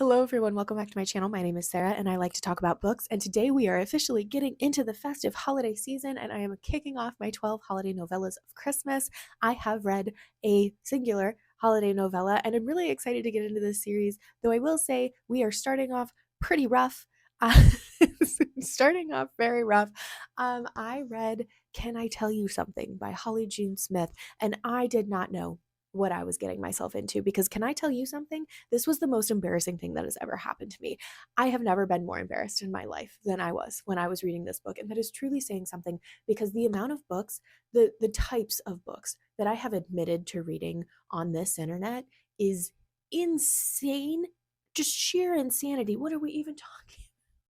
Hello everyone, welcome back to my channel. My name is Sarah and I like to talk about books, and today we are officially getting into the festive holiday season and I am kicking off my 12 holiday novellas of Christmas. I have read a singular holiday novella and I'm really excited to get into this series, though I will say we are starting off pretty rough. Uh, Starting off very rough. I read Can I Tell You Something by Holly June Smith, and I did not know what I was getting myself into because can I tell you something? This was the most embarrassing thing that has ever happened to me. I have never been more embarrassed in my life than I was when I was reading this book. And that is truly saying something because the amount of books, the types of books that I have admitted to reading on this internet is insane. Just sheer insanity. What are we even talking?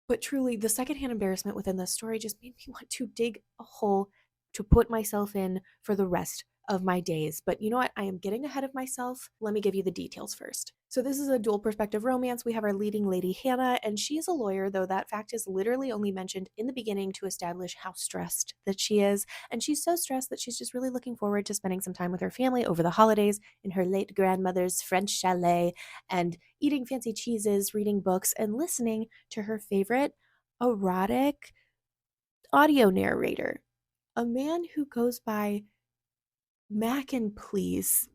But truly, the secondhand embarrassment within this story just made me want to dig a hole to put myself in for the rest of my days. But you know what? I am getting ahead of myself. Let me give you the details first. So this is a dual perspective romance. We have our leading lady, Hannah, and she is a lawyer, though that fact is literally only mentioned in the beginning to establish how stressed that she is. And she's so stressed that she's just really looking forward to spending some time with her family over the holidays in her late grandmother's French chalet and eating fancy cheeses, reading books, and listening to her favorite erotic audio narrator, a man who goes by Mac and Please,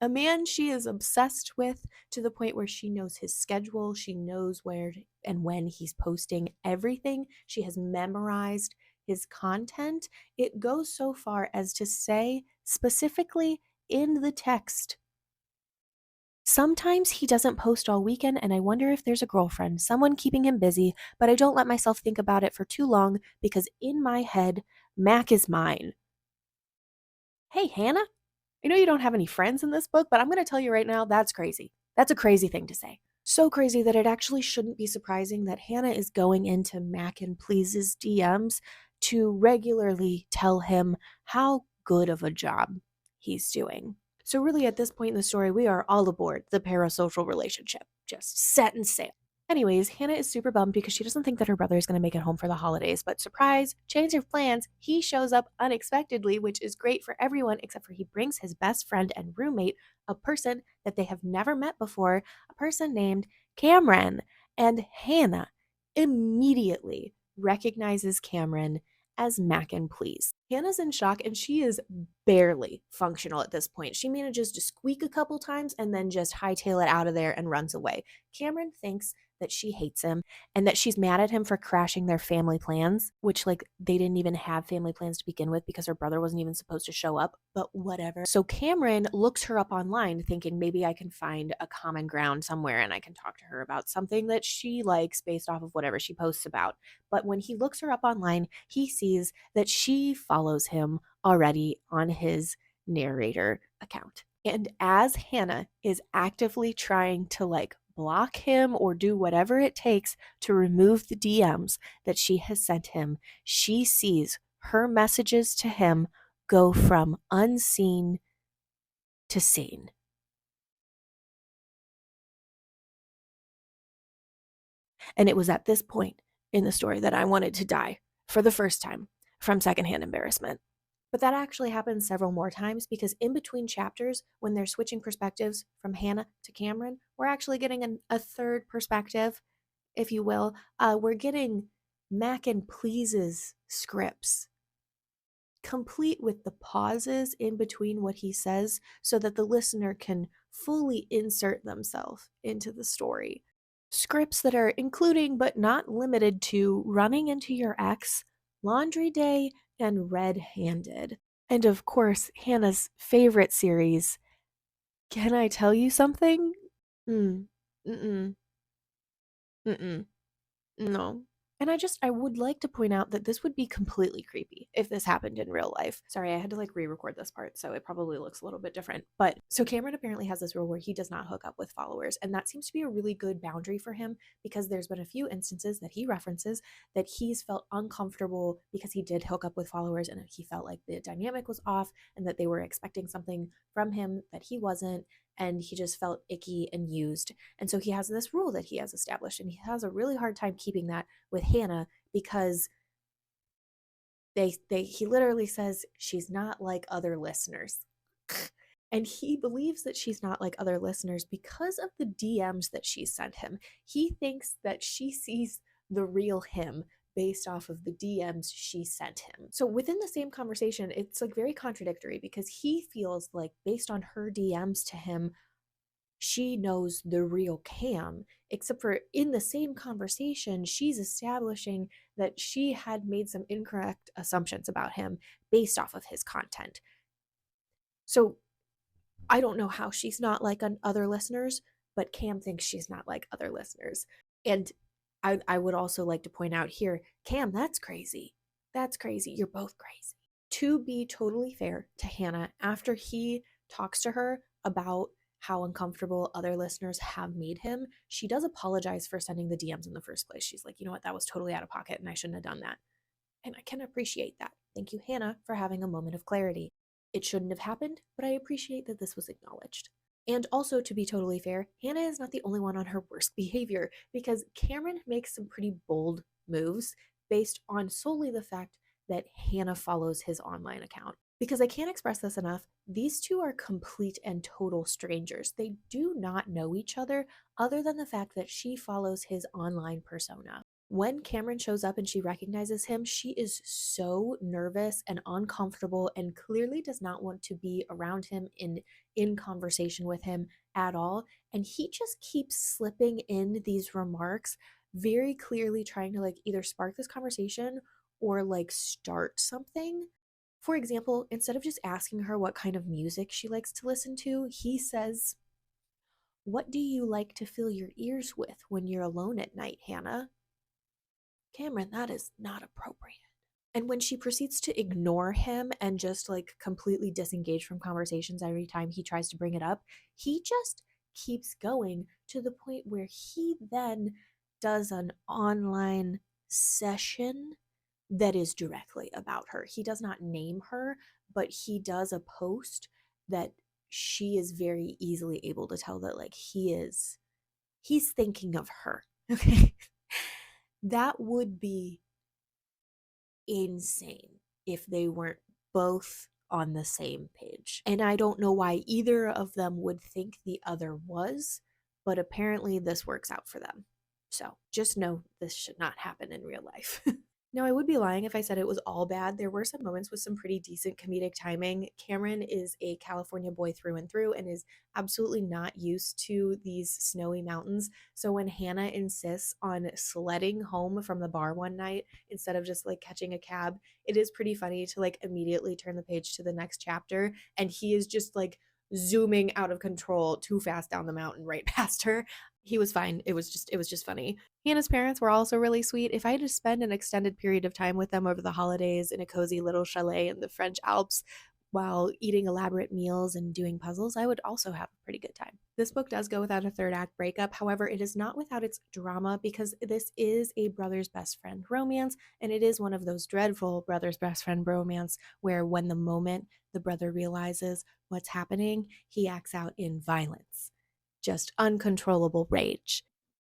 a man she is obsessed with to the point where she knows his schedule, she knows where and when he's posting everything, she has memorized his content. It goes so far as to say specifically in the text, sometimes he doesn't post all weekend, and I wonder if there's a girlfriend, someone keeping him busy, but I don't let myself think about it for too long because in my head, Mac is mine. Hey, Hannah, I know you don't have any friends in this book, but I'm going to tell you right now, that's crazy. That's a crazy thing to say. So crazy that it actually shouldn't be surprising that Hannah is going into Mac and Please's DMs to regularly tell him how good of a job he's doing. So really at this point in the story, we are all aboard the parasocial relationship, just set and sail. Anyways, Hannah is super bummed because she doesn't think that her brother is going to make it home for the holidays, but surprise, change of plans, he shows up unexpectedly, which is great for everyone except for he brings his best friend and roommate, a person that they have never met before, a person named Cameron. And Hannah immediately recognizes Cameron as Mac and Please. Hannah's in shock and she is barely functional at this point. She manages to squeak a couple times and then just hightail it out of there and runs away. Cameron thinks that she hates him and that she's mad at him for crashing their family plans, which like they didn't even have family plans to begin with because her brother wasn't even supposed to show up, but whatever. So Cameron looks her up online thinking maybe I can find a common ground somewhere and I can talk to her about something that she likes based off of whatever she posts about. But when he looks her up online, he sees that she follows him already on his narrator account. And as Hannah is actively trying to like block him or do whatever it takes to remove the DMs that she has sent him, she sees her messages to him go from unseen to seen. And it was at this point in the story that I wanted to die for the first time from secondhand embarrassment. But that actually happens several more times because in between chapters, when they're switching perspectives from Hannah to Cameron, we're actually getting a third perspective, if you will. We're getting Mac and Please's scripts, complete with the pauses in between what he says so that the listener can fully insert themselves into the story. Scripts that are including but not limited to Running into Your Ex, Laundry Day, and Red Handed. And of course, Hannah's favorite series, Can I Tell You Something? Mm. Mm-mm. Mm-mm. No. And I would like to point out that this would be completely creepy if this happened in real life. Sorry, I had to like re-record this part, so it probably looks a little bit different. But so Cameron apparently has this rule where he does not hook up with followers, and that seems to be a really good boundary for him because there's been a few instances that he references that he's felt uncomfortable because he did hook up with followers and he felt like the dynamic was off and that they were expecting something from him that he wasn't, and he just felt icky and used. And so he has this rule that he has established, and he has a really hard time keeping that with Hannah because he literally says she's not like other listeners. And he believes that she's not like other listeners because of the DMs that she sent him. He thinks that she sees the real him based off of the DMs she sent him. So within the same conversation, it's like very contradictory because he feels like based on her DMs to him, she knows the real Cam, except for in the same conversation, she's establishing that she had made some incorrect assumptions about him based off of his content. So I don't know how she's not like other listeners, but Cam thinks she's not like other listeners. And I would also like to point out here, Cam, that's crazy. That's crazy. You're both crazy. To be totally fair to Hannah, after he talks to her about how uncomfortable other listeners have made him, she does apologize for sending the DMs in the first place. She's like, you know what, that was totally out of pocket and I shouldn't have done that. And I can appreciate that. Thank you, Hannah, for having a moment of clarity. It shouldn't have happened, but I appreciate that this was acknowledged. And also, to be totally fair, Hannah is not the only one on her worst behavior because Cameron makes some pretty bold moves based on solely the fact that Hannah follows his online account. Because I can't express this enough, these two are complete and total strangers. They do not know each other than the fact that she follows his online persona. When Cameron shows up and she recognizes him, she is so nervous and uncomfortable and clearly does not want to be around him in conversation with him at all. And he just keeps slipping in these remarks, very clearly trying to like either spark this conversation or like start something. For example, instead of just asking her what kind of music she likes to listen to, he says, "What do you like to fill your ears with when you're alone at night, Hannah?" Cameron, that is not appropriate. And when she proceeds to ignore him and just like completely disengage from conversations every time he tries to bring it up, he just keeps going to the point where he then does an online session that is directly about her. He does not name her, but he does a post that she is very easily able to tell that like he's thinking of her. Okay. That would be insane if they weren't both on the same page. And I don't know why either of them would think the other was, but apparently this works out for them. So just know this should not happen in real life. Now, I would be lying if I said it was all bad. There were some moments with some pretty decent comedic timing. Cameron is a California boy through and through and is absolutely not used to these snowy mountains. So when Hannah insists on sledding home from the bar one night instead of just like catching a cab, it is pretty funny to like immediately turn the page to the next chapter and he is just like zooming out of control too fast down the mountain right past her. He was fine. It was just funny. Hannah's parents were also really sweet. If I had to spend an extended period of time with them over the holidays in a cozy little chalet in the French Alps while eating elaborate meals and doing puzzles, I would also have a pretty good time. This book does go without a third act breakup. However, it is not without its drama because this is a brother's best friend romance, and it is one of those dreadful brother's best friend romance where when the moment the brother realizes what's happening, he acts out in violence. Just uncontrollable rage.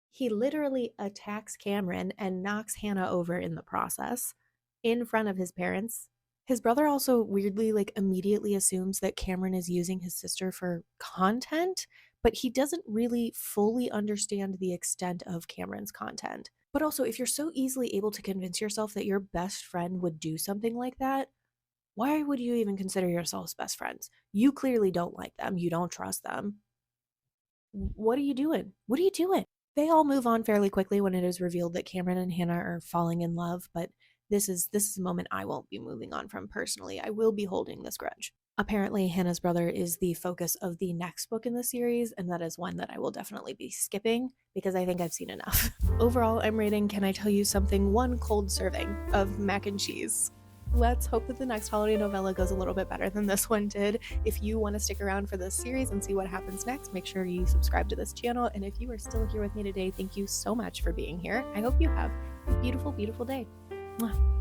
He literally attacks Cameron and knocks Hannah over in the process in front of his parents. His brother also weirdly like immediately assumes that Cameron is using his sister for content, but he doesn't really fully understand the extent of Cameron's content. But also, if you're so easily able to convince yourself that your best friend would do something like that, why would you even consider yourselves best friends? You clearly don't like them. You don't trust them. What are you doing? What are you doing? They all move on fairly quickly when it is revealed that Cameron and Hannah are falling in love, but this is a moment I won't be moving on from personally. I will be holding this grudge. Apparently, Hannah's brother is the focus of the next book in the series, and that is one that I will definitely be skipping because I think I've seen enough. Overall, I'm rating Can I Tell You Something 1 cold serving of mac and cheese. Let's hope that the next holiday novella goes a little bit better than this one did. If you want to stick around for this series and see what happens next, make sure you subscribe to this channel. And if you are still here with me today, thank you so much for being here. I hope you have a beautiful, beautiful day. Mwah.